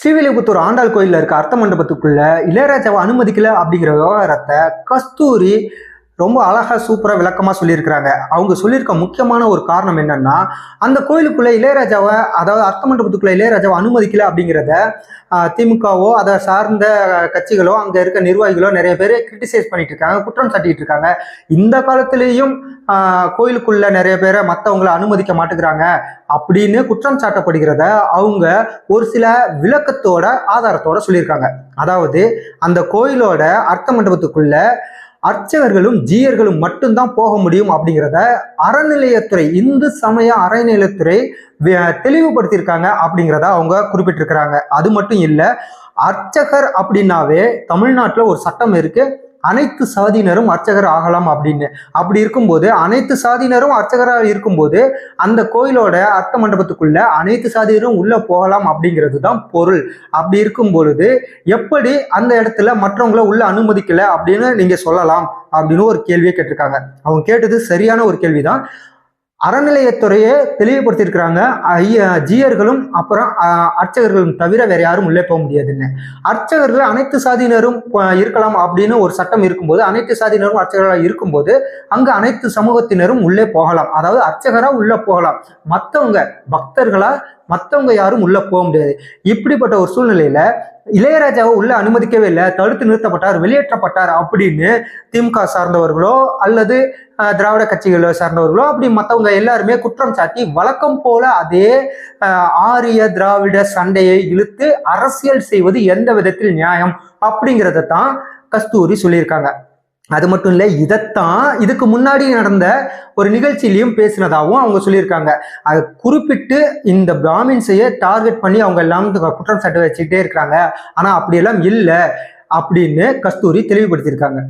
ஸ்ரீவில்லிபுத்தூர் ஆண்டாள் கோயில்ல இருக்க அர்த்த மண்டபத்துக்குள்ள இளையராஜாவை அனுமதிக்கல அப்படிங்கிற விவகாரத்தை கஸ்தூரி ரொம்ப அழகா சூப்பரா விளக்கமா சொல்லியிருக்கிறாங்க. அவங்க சொல்லியிருக்க முக்கியமான ஒரு காரணம் என்னன்னா, அந்த கோயிலுக்குள்ள இளையராஜாவை, அதாவது அர்த்த மண்டபத்துக்குள்ள இளையராஜாவை அனுமதிக்கல அப்படிங்கிறத திமுகவோ அதை சார்ந்த கட்சிகளோ அங்க இருக்க நிர்வாகிகளோ நிறைய பேர் கிரிட்டிசைஸ் பண்ணிட்டு இருக்காங்க, குற்றம் சாட்டிட்டு இருக்காங்க. இந்த காலத்திலேயும் கோயிலுக்குள்ள நிறைய பேரை மற்றவங்களை அனுமதிக்க மாட்டேங்கிறாங்க அப்படின்னு குற்றம் சாட்டப்படுகிறத அவங்க ஒரு சில விளக்கத்தோட ஆதாரத்தோட சொல்லியிருக்காங்க. அதாவது அந்த கோயிலோட அர்த்த மண்டபத்துக்குள்ள அர்ச்சகர்களும் ஜீயர்களும் மட்டும்தான் போக முடியும் அப்படிங்கிறத அறநிலையத்துறை, இந்து சமய அறநிலையத்துறை தெளிவுபடுத்தியிருக்காங்க அப்படிங்கிறத அவங்க குறிப்பிட்டிருக்கிறாங்க. அது மட்டும் இல்லை, அர்ச்சகர் அப்படின்னாவே தமிழ்நாட்டில் ஒரு சட்டம் இருக்கு, அனைத்து சாதியினரும் அர்ச்சகர் ஆகலாம் அப்படின்னு. அப்படி இருக்கும்போது அனைத்து சாதியினரும் அர்ச்சகராக இருக்கும்போது அந்த கோயிலோட அர்த்த மண்டபத்துக்குள்ள அனைத்து சாதியினரும் உள்ள போகலாம் அப்படிங்கிறது தான் பொருள். அப்படி இருக்கும் பொழுது எப்படி அந்த இடத்துல மற்றவங்களை உள்ள அனுமதிக்கல அப்படின்னு நீங்க சொல்லலாம் அப்படின்னு ஒரு கேள்வியை கேட்டிருக்காங்க. அவங்க கேட்டது சரியான ஒரு கேள்விதான். அறநிலையத்துறையே தெளிவுபடுத்தியிருக்கிறாங்க, ஜீயர்களும் அப்புறம் அர்ச்சகர்களும் தவிர வேற யாரும் உள்ளே போக முடியாதுன்னு. அர்ச்சகர்கள் அனைத்து சாதியினரும் இருக்கலாம் அப்படின்னு ஒரு சட்டம் இருக்கும்போது, அனைத்து சாதியினரும் அர்ச்சகர்களாக இருக்கும்போது அங்க அனைத்து சமூகத்தினரும் உள்ளே போகலாம். அதாவது அர்ச்சகரா உள்ள போகலாம், மற்றவங்க பக்தர்களா மற்றவங்க யாரும் உள்ள போக முடியாது. இப்படிப்பட்ட ஒரு சூழ்நிலையில இளையராஜாவை உள்ள அனுமதிக்கவே இல்லை, தடுத்து நிறுத்தப்பட்டார், வெளியேற்றப்பட்டார் அப்படின்னு திமுக சார்ந்தவர்களோ அல்லது திராவிட கட்சிகளை சார்ந்தவர்களோ அப்படி மற்றவங்க எல்லாருமே குற்றம் சாட்டி வழக்கம் போல அதே ஆரிய திராவிட சண்டையை இழுத்து அரசியல் செய்வது எந்த விதத்தில் நியாயம் அப்படிங்கிறத தான் கஸ்தூரி சொல்லியிருக்காங்க. அது மட்டும் இல்லை, இதைத்தான் இதுக்கு முன்னாடி நடந்த ஒரு நிகழ்ச்சியிலையும் பேசினதாகவும் அவங்க சொல்லியிருக்காங்க. அதை குறிப்பிட்டு இந்த பிராமின்ஸையே டார்கெட் பண்ணி அவங்க எல்லாம் குற்றம் சாட்டு வச்சுக்கிட்டே இருக்கிறாங்க. ஆனால் அப்படியெல்லாம் இல்லை அப்படின்னு கஸ்தூரி தெளிவுபடுத்தியிருக்காங்க.